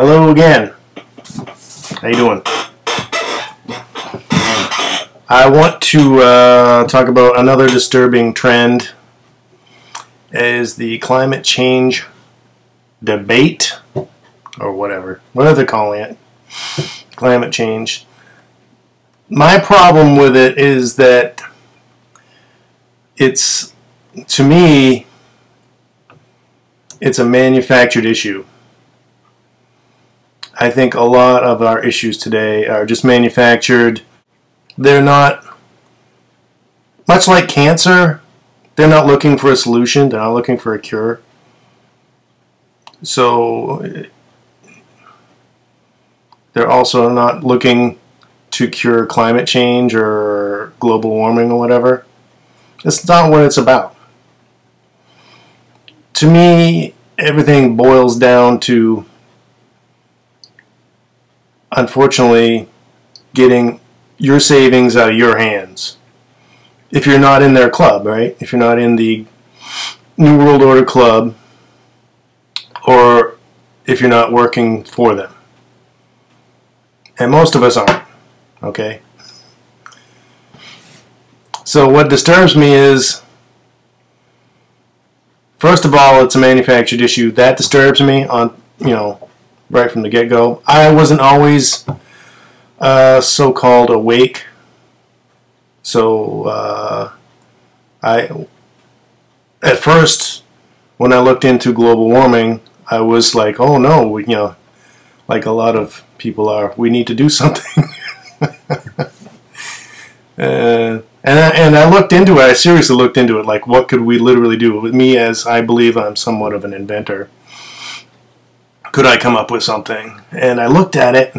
Hello again. How you doing? I want to talk about another disturbing trend is the climate change debate, or whatever they're calling it, climate change. My problem with it is that to me, it's a manufactured issue. I think a lot of our issues today are just manufactured. They're not, much like cancer, they're not looking for a solution, they're not looking for a cure. So they're also not looking to cure climate change or global warming or whatever. That's not what it's about. To me, everything boils down to, unfortunately, getting your savings out of your hands. If you're not in their club, right? If you're not in the New World Order club, or if you're not working for them. And most of us aren't, okay? So what disturbs me is, first of all, it's a manufactured issue. That disturbs me on, right from the get-go. I wasn't always so-called awake. So at first, when I looked into global warming, I was like, oh no, like a lot of people are, we need to do something. And I looked into it, I seriously looked into it, like what could we literally do? With me, as I believe I'm somewhat of an inventor, could I come up with something? And I looked at it,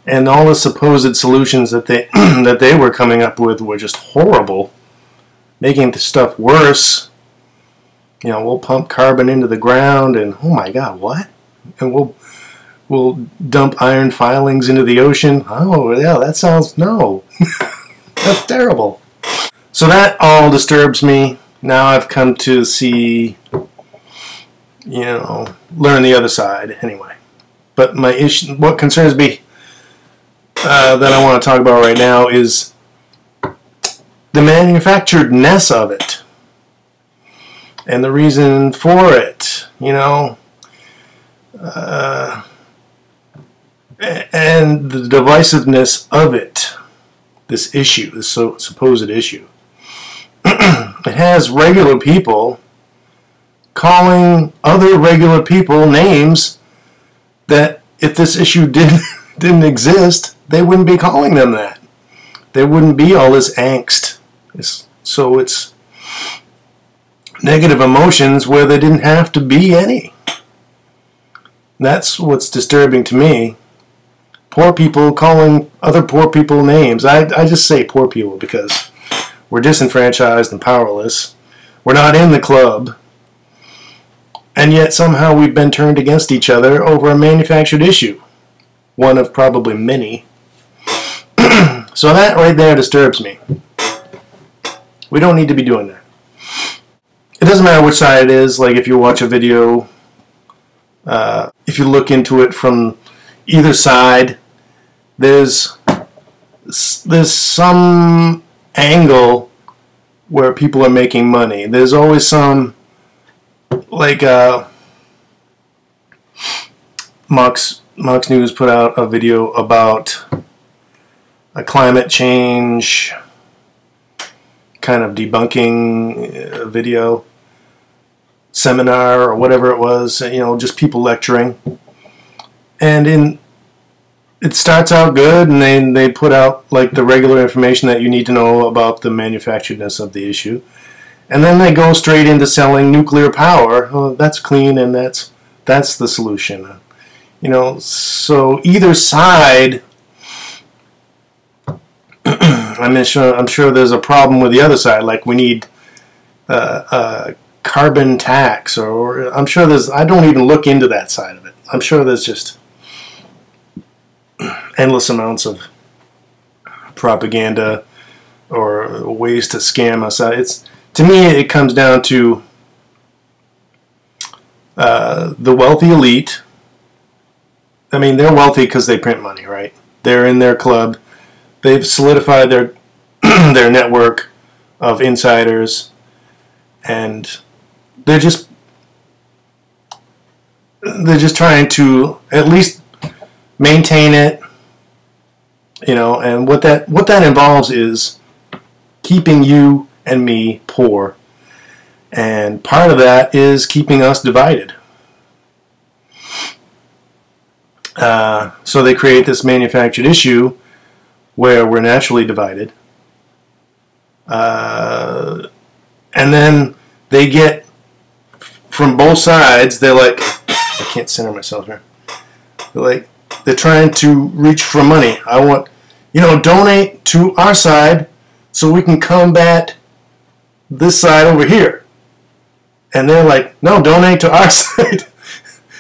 and all the supposed solutions that they that they were coming up with were just horrible, making the stuff worse. We'll pump carbon into the ground, and oh my God, what? And we'll dump iron filings into the ocean. Oh yeah, that sounds, no. That's terrible. So that all disturbs me. Now I've come to see, learn the other side anyway. But my issue, what concerns me that I want to talk about right now is the manufacturedness of it and the reason for it, and the divisiveness of it. This issue, this supposed issue. It has regular people calling other regular people names that if this issue didn't exist, they wouldn't be calling them that. There wouldn't be all this angst. So it's negative emotions where there didn't have to be any. That's what's disturbing to me. Poor people calling other poor people names. I just say poor people because we're disenfranchised and powerless. We're not in the club. And yet somehow we've been turned against each other over a manufactured issue. One of probably many. So that right there disturbs me. We don't need to be doing that. It doesn't matter which side it is. Like if you watch a video, if you look into it from either side, there's some angle where people are making money. There's always some, like Mox News put out a video about a climate change kind of debunking video seminar or whatever it was, just people lecturing. And it starts out good, and then they put out like the regular information that you need to know about the manufacturedness of the issue. And then they go straight into selling nuclear power. Oh, that's clean, and that's the solution. So either side, I'm sure there's a problem with the other side. Like we need a carbon tax, or I'm sure there's. I don't even look into that side of it. I'm sure there's just endless amounts of propaganda or ways to scam us out. To me, it comes down to the wealthy elite I mean, they're wealthy because they print money, right? They're in their club. They've solidified their their network of insiders, and they're just trying to at least maintain it, you know. And what that involves is keeping you and me poor, and part of that is keeping us divided. So they create this manufactured issue where we're naturally divided, and then they get from both sides. They're like, I can't center myself here. They're trying to reach for money. I want, donate to our side so we can combat this side over here. And they're like, no, donate to our side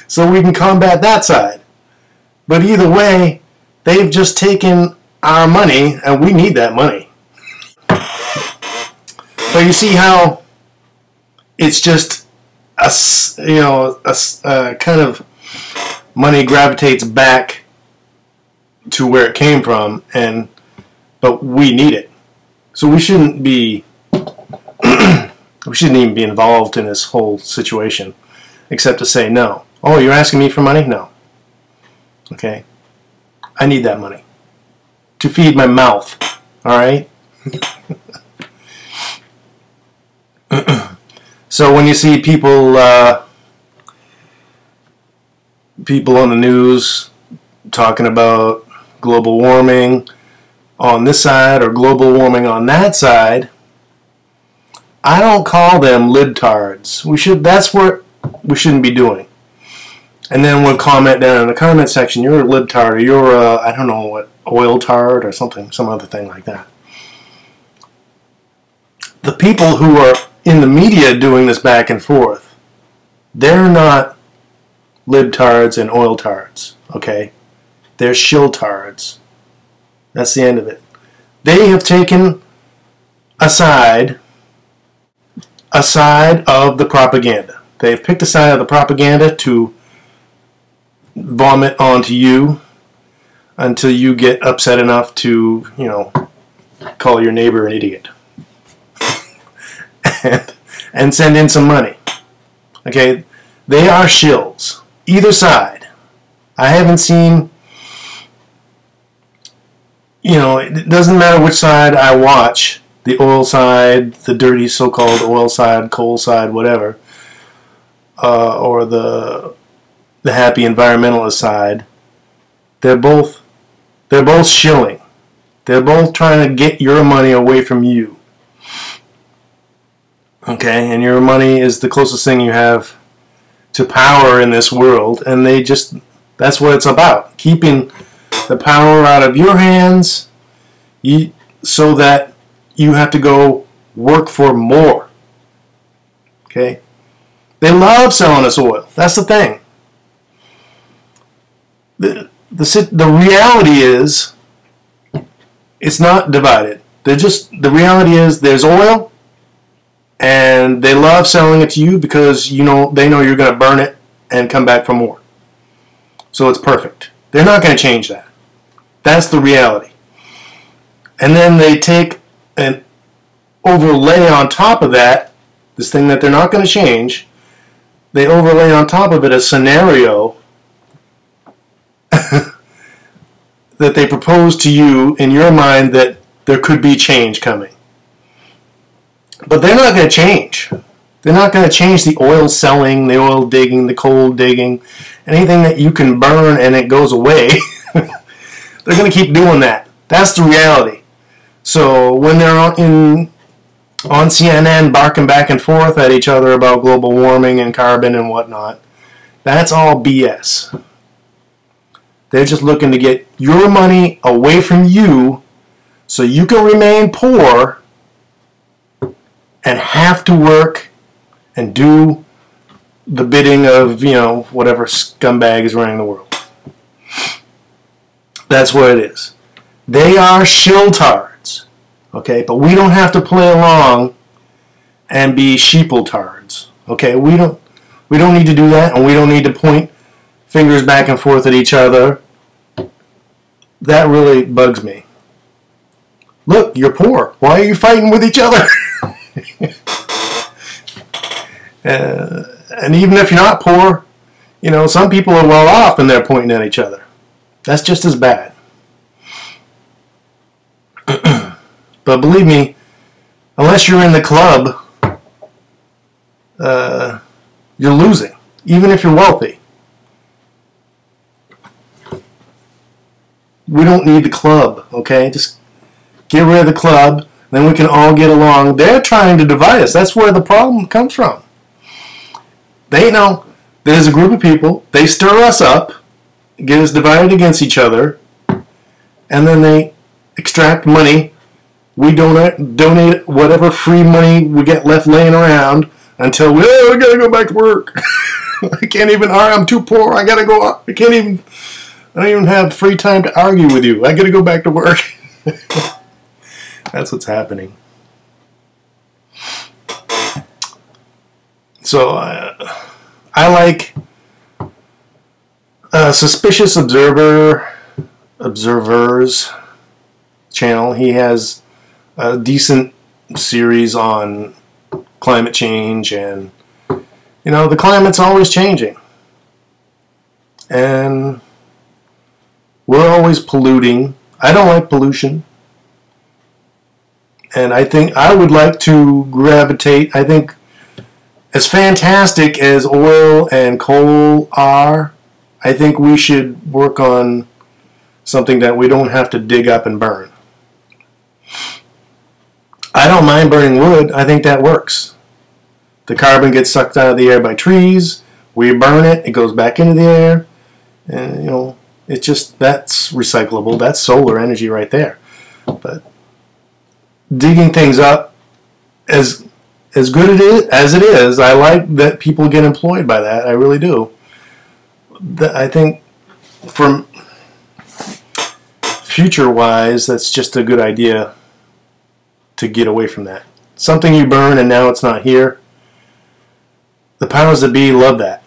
so we can combat that side. But either way, they've just taken our money, and we need that money. But you see how it's just a kind of money gravitates back to where it came from, but we need it. So we shouldn't be we shouldn't even be involved in this whole situation, except to say no. Oh, you're asking me for money? No. Okay, I need that money to feed my mouth. All right. So when you see people on the news talking about global warming on this side or global warming on that side, I don't call them libtards. That's what we shouldn't be doing. And then we'll comment down in the comment section, you're a libtard, or you're a, I don't know what, oil tard or something, some other thing like that. The people who are in the media doing this back and forth, they're not libtards and oil tards, okay? They're shiltards. That's the end of it. They have taken a side of the propaganda. They've picked a side of the propaganda to vomit onto you until you get upset enough to, call your neighbor an idiot and send in some money. Okay, they are shills. Either side. I haven't seen, it doesn't matter which side I watch, the oil side, the dirty so-called oil side, coal side, whatever, or the happy environmentalist side. They're both shilling. They're both trying to get your money away from you. Okay, and your money is the closest thing you have to power in this world, and that's what it's about. Keeping the power out of your hands so that you have to go work for more. Okay? They love selling us oil. That's the thing. The reality is it's not divided. The reality is there's oil, and they love selling it to you because they know you're going to burn it and come back for more. So it's perfect. They're not going to change that. That's the reality. And then they take and overlay on top of that, this thing that they're not going to change, they overlay on top of it a scenario that they propose to you in your mind that there could be change coming. But they're not going to change. They're not going to change the oil selling, the oil digging, the coal digging, anything that you can burn and it goes away. They're going to keep doing that. That's the reality. So when they're on CNN barking back and forth at each other about global warming and carbon and whatnot, that's all BS. They're just looking to get your money away from you so you can remain poor and have to work and do the bidding of, whatever scumbag is running the world. That's what it is. They are shiltards, okay? But we don't have to play along and be sheepletards, okay? We don't need to do that, and we don't need to point fingers back and forth at each other. That really bugs me. Look, you're poor. Why are you fighting with each other? And even if you're not poor, you know, some people are well off and they're pointing at each other. That's just as bad. But believe me, unless you're in the club, you're losing, even if you're wealthy. We don't need the club, okay? Just get rid of the club, then we can all get along. They're trying to divide us. That's where the problem comes from. They know there's a group of people, they stir us up, get us divided against each other, and then they extract money. We donate whatever free money we get left laying around until we gotta go back to work. I can't even argue. I'm too poor. I gotta go up. I don't even have free time to argue with you. I gotta go back to work. That's what's happening. So I like Suspicious Observer's channel. He has a decent series on climate change, and you know, the climate's always changing, and we're always polluting. I don't like pollution, and I think I would like to gravitate. I think as fantastic as oil and coal are, I think we should work on something that we don't have to dig up and burn. I don't mind burning wood. I think that works. The carbon gets sucked out of the air by trees. We burn it. It goes back into the air. And, you know, it's just, that's recyclable. That's solar energy right there. But digging things up, as good as it is, I like that people get employed by that. I really do. I think from future-wise, that's just a good idea to get away from that. Something you burn and now it's not here. The powers that be love that.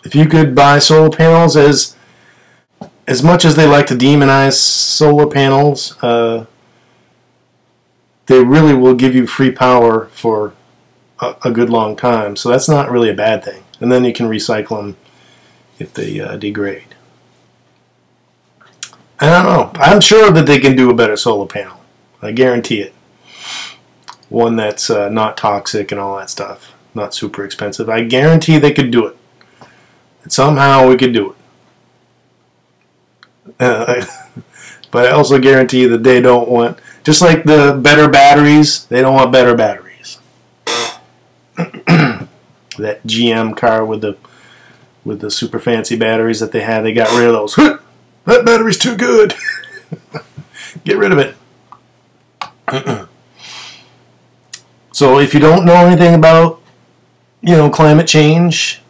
If you could buy solar panels, as much as they like to demonize solar panels, they really will give you free power for a good long time. So that's not really a bad thing. And then you can recycle them if they degrade. I don't know. I'm sure that they can do a better solar panel. I guarantee it. One that's not toxic and all that stuff. Not super expensive. I guarantee they could do it. And somehow we could do it. But I also guarantee that they don't want, just like the better batteries, they don't want better batteries. That GM car with the super fancy batteries that they had, they got rid of those. That battery's too good. Get rid of it. So if you don't know anything about, you know, climate change,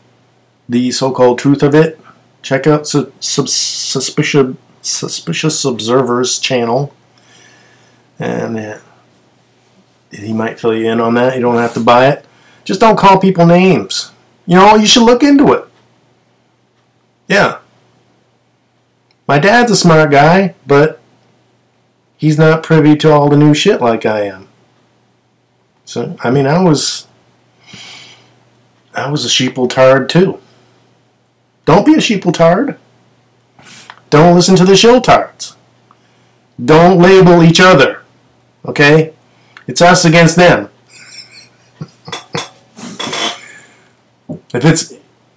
the so-called truth of it, check out Suspicious Observer's channel, and he might fill you in on that. You don't have to buy it. Just don't call people names. You know, you should look into it. Yeah. My dad's a smart guy, but he's not privy to all the new shit like I am. So, I mean, I was a sheepletard too. Don't be a sheepletard. Don't listen to the shiltards. Don't label each other. Okay? It's us against them. If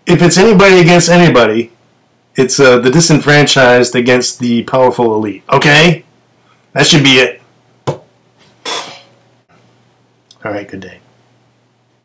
it's anybody against anybody, it's the disenfranchised against the powerful elite. Okay? That should be it. All right, good day.